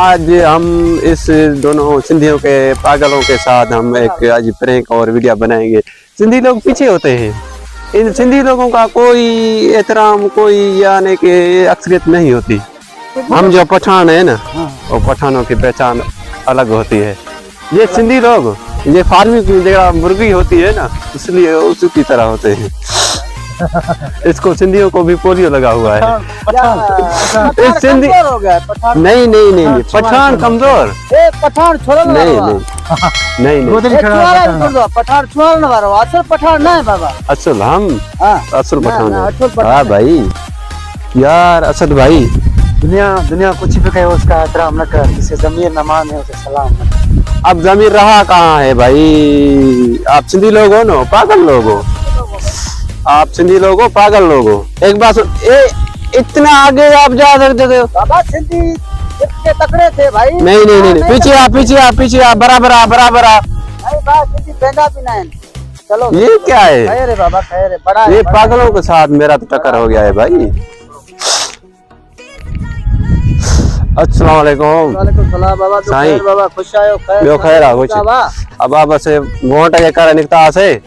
आज हम इस दोनों सिंधियों के पागलों के साथ हम एक आज प्रैंक और वीडियो बनाएंगे। सिंधी लोग पीछे होते हैं, इन सिंधी लोगों का कोई एहतराम, कोई यानी कि अक्सरियत नहीं होती। हम जो पठान है ना, वो पठानों की पहचान अलग होती है। ये सिंधी लोग ये फार्मिंग की जगह मुर्गी होती है ना, इसलिए उसी की तरह होते हैं। इसको सिंधियों को भी पोलियो लगा हुआ है। इस सिंधी हो गया पठान। नहीं पठान कमजोर पठान छोड़ो नहीं पठान छोड़ने वाला असल पठान ना है बाबा। असल हम असल पठान असल हाँ भाई यार असद भाई। दुनिया कुछ भी कहे उसका एहतराम न कर, जिसे जमीर न माने उसे सलाम न कर। अब जमीर रहा कहाँ है भाई? आप सिंधी लोग हो ना, पागल लोग हो आप, सिंधी लोग हो पागल लोग हो। एक बात इतना आगे आप जा सकते थे बाबा, सिंधी इतने तकड़े थे भाई। नहीं पीछे आ बराबर आ नहीं बात सिंधी बहना भी ना है। चलो ये क्या है? खैर है बाबा, खैर है, बड़ा ये है, पागलों के साथ मेरा तो टक्कर हो गया है भाई। अस्सलाम वालेकुम। वालेकुम सलाम बाबा। तो साईं। खैर बाबा, खुश आयो खैर। ॿियो ख़ैर आहे कुझु? बाबा अब आप बस वोट के करे निकतासीं,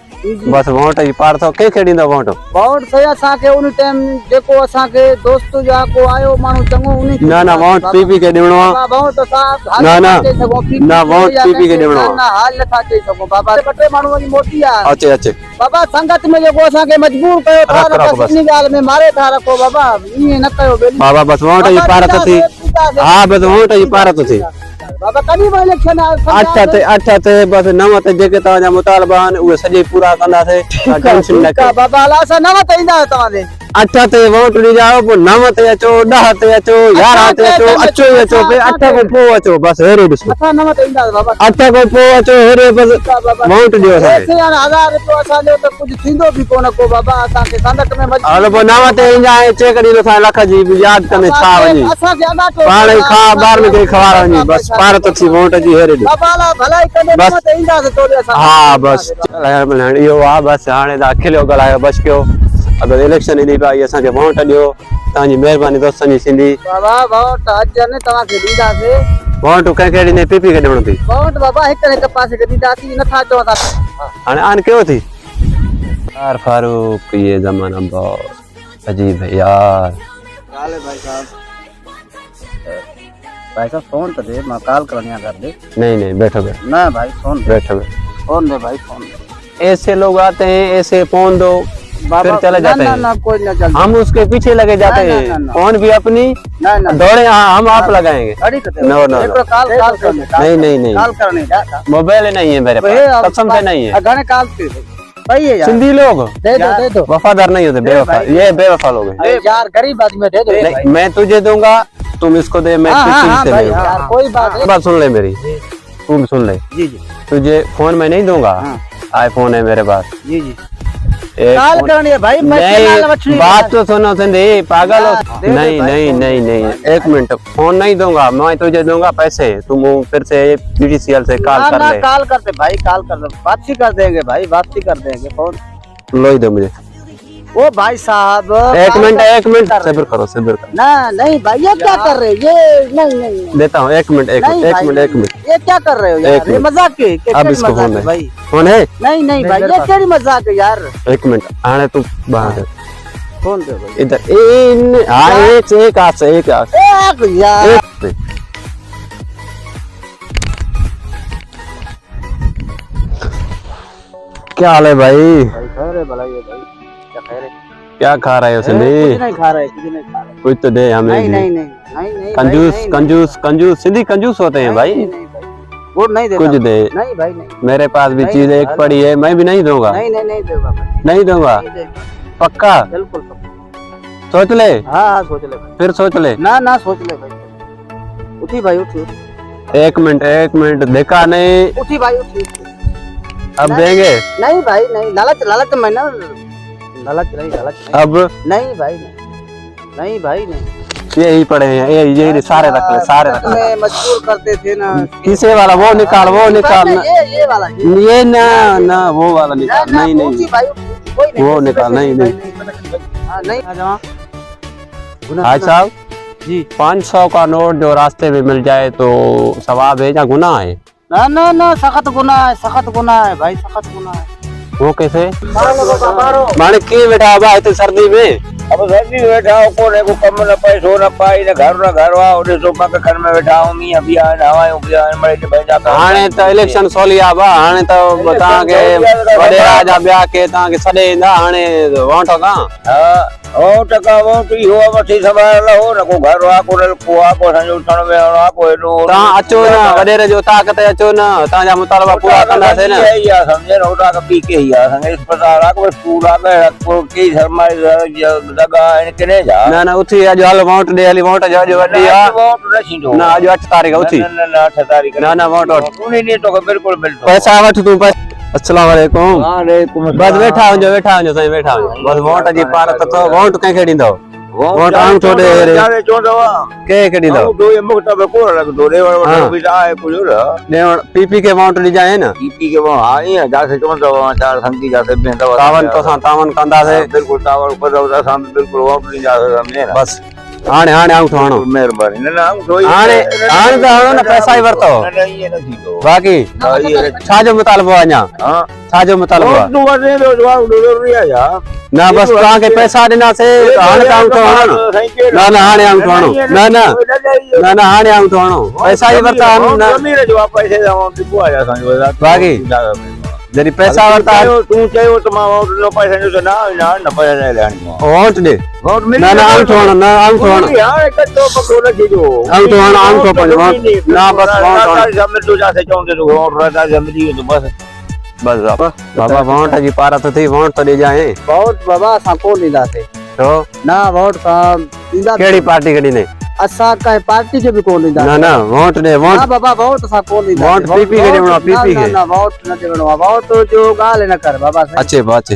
बस वोट जी पार थो के खेॾींदो वोट? वोट सही असांखे उन टाइम जेको असांखे दोस्त जा को आयो माण्हू चङो उन ना वोट पी के ॾियणो आहे। वोट साहब ना वोट पी के ॾियणो आहे। ना हाल नथा चई सघूं बाबा। ॿ टे माण्हू वञी मोटी आहे अचे बाबा। संगत में जेको असांखे मजबूर कयो था रखो बस बस। इन ॻाल्हि में मारे था रखो बाबा। ईअं न कयो बेली बाबा बस वोट जी पार थी। हाँ बस वोट जी पार थी बाबा। कॾहिं बि इलेक्शन अठ ते बस 9 ते जेके तव्हांजा मुतालबा आहिनि उहे सॼे पूरा कंदासीं। टेंशन न कयो बाबा। हला असां 9 ते ईंदा तव्हांजे। 8 ते वोट ॾिजाओ, पोइ 9 ते अचो, 10 ते अचो, 11 ते अचो, अचो ई अचो, 8 खां पोइ अचो बस। हेरे ॾिसो असां 9 ते ईंदा बाबा। 8 खां पोइ अचो, हेरे बस वोट ॾियो असांखे। ऐसे यार 1000 रुपयो असांजो त कुझु थींदो बि कोन को बाबा। असांखे संगत में मजबूर हलो पोइ 9 ते ईंदा ऐं चेक ॾींदो असां लख जी यादि कंदे छा वञी असांखे अॻा पाण ई खा ॿार में कई खवार वञी बस पार तो थी वोट जी। हेरे ॾिसो बाबा भलाई कंदे बस। 9 ते ईंदासीं तोड़े असां। हाँ बस इहो आहे बस। हाणे तव्हां खिलियो ॻाल्हायो बस कयो। अगरि इलेक्शन ईंदी भाई असांखे वोट ॾियो, तव्हांजी महिरबानी दोस्तनि जी सिंधी। बाबा वोट अचनि तव्हांखे ॾींदासीं। वोट कंहिंखे ॾिने? पीपी खे ॾियणो अथई। वोट बाबा हिक पासे खे ॾींदासीं, नथा चओ असां। हाणे आन कयो थी यार फारूक। ये ज़माना बहुत अजीब है यार। हाल है भाई साहब। भाई साहब फोन तो दे, मैं कॉल करने कर दे। नहीं बैठो ना भाई फोन बैठो। फोन दे भाई फोन दे। ऐसे लोग आते हैं, ऐसे फोन दो फिर चले जाते हैं। ना कोई ना चल। हम उसके पीछे लगे जाते ना, हैं। ना, ना। फोन भी अपनी ना ना दौड़े हम आप लगाएंगे। अड़ी करते नो नो एक कॉल करने नहीं कॉल करने जाता। मोबाइल नहीं है मेरे पास, कसम से नहीं है। घणे कॉल पे भाई है यार। सिंधी लोग दे दो वफादार नहीं होते, बेवफा। ये बेवफा लोग हैं। अरे यार गरीब आदमी दे दो। नहीं मैं तुझे दूंगा, तुम इसको दे, मैं किसी से भाई ले लूंगा। यार कोई बात नहीं। बात सुन ले मेरी, तू भी सुन ले। जी जी तुझे फोन मैं नहीं दूंगा, आईफोन है मेरे पास। जी जी एक कॉल फोन- करनी है भाई। मैं नहीं बात तो सुनो सिंधी पागल हो। दे दे नहीं भाई, नहीं एक मिनट, फोन नहीं दूंगा मैं तुझे, दूंगा पैसे। तुम फिर से पीडीसीएल से कॉल कर ले। कॉल करते भाई, कॉल कर दो, बातचीत कर देंगे भाई, बातचीत कर देंगे। फोन लो ही दो मुझे। ओ भाई साहब एक मिनट सब्र करो। ना नहीं भाई ये क्या कर रहे हो? ये नहीं देता हूँ। एक मिनट ये क्या कर रहे हो यार? ये मजाक है। अब इसको फोन है भाई फोन है। नहीं भाई ये क्या मजाक है यार? एक मिनट आने तू बाहर दे। फोन दे भाई इधर एक हाथ से एक यार। क्या हाल है भाई? खैर है भला ये भाई, क्या खैर है? क्या खा रहे हो सिंधी? कुछ नहीं खा रहे, कुछ नहीं खा रहे। कुछ तो दे हमें भी। नहीं कंजूस सिंधी कंजूस होते हैं भाई। वो नहीं देगा। कुछ दे। नहीं भाई नहीं। मेरे पास भी चीज एक पड़ी है, मैं भी नहीं दूंगा। नहीं दूंगा भाई। नहीं दूंगा पक्का? बिल्कुल पक्का। सोच ले। हाँ सोच ले भाई। फिर सोच ले। ना सोच ले भाई। उठी भाई उठी। एक मिनट देखा नहीं। उठी भाई उठी। अब देंगे? नहीं भाई नहीं। लालच में ना, लालच नहीं। अब नहीं भाई नहीं भाई नहीं। यही पड़े हैं, यही सारे रख ले। मैं मजबूर करते थे ना। किसे वाला? वो निकाल ये वाला ये ना वो वाला निकाल। नहीं उठी भाई उठी। कोई नहीं वो निकाल। नहीं नहीं हाय साहब जी 500 का नोट जो रास्ते में मिल जाए तो सवाब है या गुनाह है? ना ना ना सख्त गुनाह है, सख्त गुनाह है भाई, सख्त गुनाह है। वो कैसे? मारो माने की बैठा बा इतनी सर्दी में? अब सर्दी में बैठा हो कोने को कम न पैसो न पाई न घर वा ओडे सो पक घर में बैठा हूं मी अभी आ नवायो बिया मरे के भैया का हाणे त इलेक्शन सोली आ बा हाणे त बता के बड़े राजा ब्याह के ता के सडे इंदा हाणे वोट का हां ओ टका वो ती हो मथी संभाल हो न को घर वा को को आ को संजो तण में आ को नो ता अचो ना वडेरे जो ताकत अचो ना ता जा मुतालबा पूरा करना से ना या समझे न उठा के पी के ही आ संगे अस्पताल आ को स्कूल आ के को की सरमाई जगह इनके जा ना ना उठी आज हल वोट दे हली वोट जो वडी आ वोट न छींडो ना आज 8 तारीख उठी ना 8 तारीख ना ना वोट उन्हें नहीं तो बिल्कुल बिल्कुल पैसा वठ तू अस्सलाम वालेकुम वालेकुम बस बैठा हो साईं बैठा हो बस वोट जी पार तो वोट कंहिंखे ॾींदो वोट आऊं थो ॾे जाने चोंदवा कंहिंखे ॾींदो दो ये मुक्ता पे को लग दो हाँ। भी आए कुछ ॾियण पीपी के वोट ॾिजाए न पीपी के वो आई है जासे चोंदवा चार संगी जासे बेंदवा तावन तो सां तावन कंदासे बिल्कुल तावन पर असां बिल्कुल वोट नहीं जा सकते ना बस हाणे आऊं थो हणो मेहरबानी न ना तो हाणे त हणो न पैसा ई वरतो न ये न थी दो बाक़ी ये छाजो मुतालबो आहे अञा हां छाजो मुतालबो आहे तू वदे दो जवाब जरूरी है या न बस तव्हांखे पैसा ॾिनासीं त हाणे त आऊं थो हणो न न हाणे आऊं थो हणो न न न न हाणे आऊं थो हणो पैसा ई वरता न जमीन जो पैसे जवाब दिबो आ असां बाक़ी जॾहिं पैसा वरता तू चयो त मां वोट नो पैसा जो ना ना न पैसा ले लेणी वोट ॾे वोट मिल न न आऊं थो हणो न आऊं थो हणो यार कतो पको न थीजो आऊं थो हणो आऊं थो पंहिंजो वोट न बस वोट हणो जमीन तो जासे चोंदे तो वोट राजा जमीन तो बस बस बाबा वोट जी पारा तो थी वोट तो ॾिजाए वोट बाबा असां कोन ॾींदासीं तो ना वोट सां ॾींदा कहिड़ी पार्टी खे ॾिने असां काई पार्टी खे बि कोन ॾींदा न न वोट ॾे ना वोट बाबा वोट असां कोन ॾींदा वोट पीपी खे ॾियणो आहे, पीपी खे। ना वोट न ॾियणो आहे वोट जो ॻाल्हि न कर बाबा साईं अचे अचे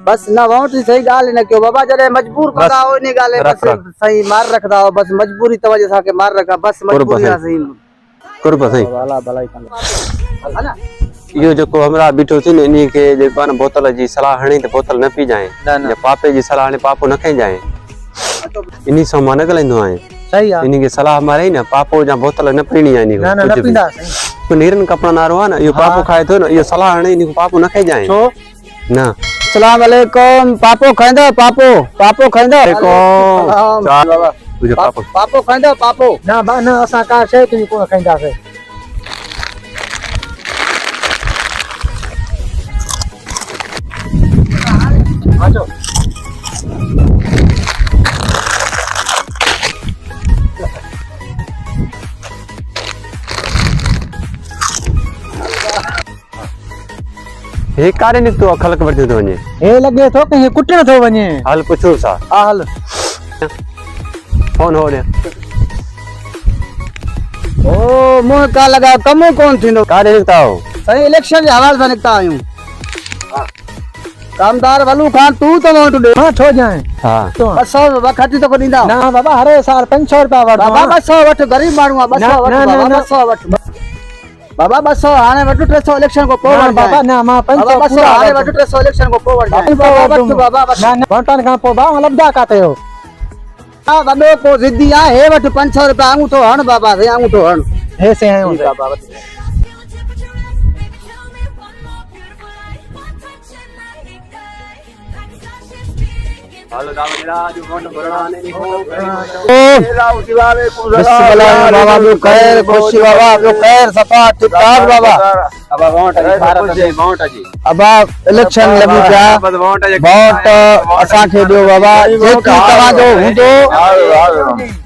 बस न वोट जी सही ॻाल्हि न कयो बाबा जॾहिं मजबूर बस, कंदा हो इन ॻाल्हि रख, बस रख। सही मार रखदा हो बस मजबूरी तवजे असांखे मार रखा बस मजबूरी बस। आहे सही कुर्ब सही अल्लाह भलाई कंदा है ना इहो जेको हमरा बीठो थी न इन्ही खे जेको आहे न बोतल जी सलाह हणी त बोतल न पी जाए न न या पापे जी सलाह हणी पापो न खाई जाए इन्ही सां मां न ॻाल्हाईंदो आहियां सही आहे इन्ही खे सलाह मारे न पापो या बोतल न पीणी आहे इन्ही न न न पींदा सही नीरन कपड़ा नारो आहे न इहो पापो खाए थो न इहो सलाह हणे इन्ही पापो न खाई जाए छो न अस्सलाम वालेकुम पापो खाईंदो पापो खाईंदो वालेकुम बाबा तुंहिंजो पापो पापो खाईंदो पापो न बा न असां का शइ तुंहिंजी कोन खाईंदासीं अचो हे कारे निकतो आहे ख़लक वठी थो वञे हे लगे थो कहीं कुटण थो वञे हल पुछो सा आ हल फोन हो रे ओ मुंह का लगा कम कोन थींदो कारे निकता हो सही इलेक्शन जे हवाले सां निकिता आहियूं कामदार वलू खान तू तो वोट दे हां छो जाए हां 200 बाबा खटी तो ॾींदा ना बाबा हर साल 500 रुपया वठो बाबा 200 वठ गरीब माण्हू आहे 200 वठ न, न, बाबा न। 200 वठ बाबा 200 हाणे वठ 300 इलेक्शन को पोइ ना वठ बाबा ना मां 500 बाबा 200 हाणे वठ 300 इलेक्शन को पोइ वठ बाबा वठ बाबा वठ ना वोटन खां पोइ बा लबदा काते हो हा वॾो को जिद्दी आहे हे वठ 500 रुपया आऊं तो हण बाबा से आऊं तो हण हे से आयो बाबा वठ बाबा जो खैर खुशी बाबा जो खैर सफा ठीक ठाक बाबा अब वोट जी वोट जी अब इलेक्शन लगी पिया बस वोट जी वोट असांखे ॾियो बाबा जेकी तव्हांजो हूंदो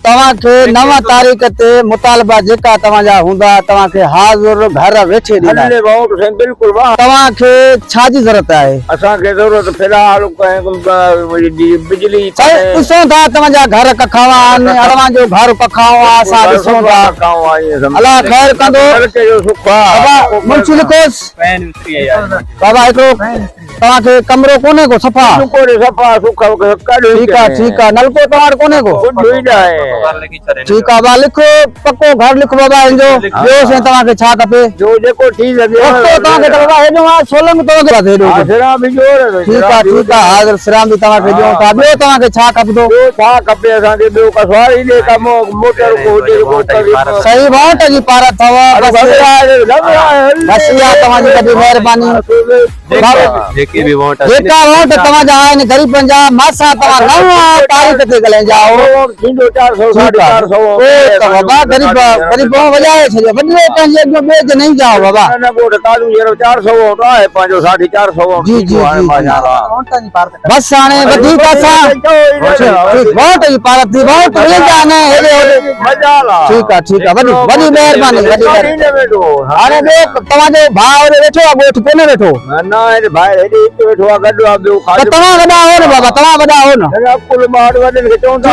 तव्हांखे 9 तारीख़ ते मुतालबा जेका तव्हांजा हूंदा तव्हांखे हाज़ुर घर वेठे ॾींदा हल्ले वोट से बिल्कुल वाह तव्हांखे छाजी ज़रूरत आहे असांखे ज़रूरत फिलहाल बिजली ॾिसूं था तव्हांजा घर कखावा आहिनि अड़वां जो घर कखाओ आहे असां ॾिसूं था अलाह ख़ैर कंदो बाबा मुंशी लिखोस बाबा हिकिड़ो तव्हांखे कमरो कोन्हे को सफ़ा सफ़ा सुखा ठीक है नलको तव्हां वटि कोन्हे को ठीक है बा लिखो पक्को घर लिखो बाबा हिनजो ॿियो साईं तव्हांखे छा खपे जो जेको थी सघे तव्हांखे त बाबा हेॾो आहे सोलंग तव्हांखे हेॾो ठीक आहे हाज़िर सिराम बि तव्हांखे ॾियूं था ॿियो तव्हांखे छा खपंदो छा खपे असांखे ॿियो कसवारी ॾे कम मोटर को हुजे सही वोट जी पार अथव बस इहा तव्हांजी कॾहिं महिरबानी जेकी भी वोट जेका वोट तव्हांजा आहिनि ग़रीबनि जा मासा तव्हां 9 तारीख़ ते ॻाल्हाइजाओ थींदो 400 बाबा गरीब वॼाए छॾियो वॾे कंहिंजे अॻियां ॿिए ते नहीं जाओ बाबा काजू जहिड़ो 400 वोट आहे पंहिंजो 450 जी जी बस हाणे वधीक असां वोट जी पार थी वोट वेंदा न हेॾे होॾे ठीक आहे वॾी महिरबानी हाणे तव्हांजो भाउ होॾे वेठो आहे ॻोठ कोन्हे वेठो न हिते भाई हेॾे हिते वेठो आहे गॾु आहे ॿियो त तव्हां वॾा हो न बाबा तव्हां वॾा हो न कुल माण्हू वॾनि खे चवंदा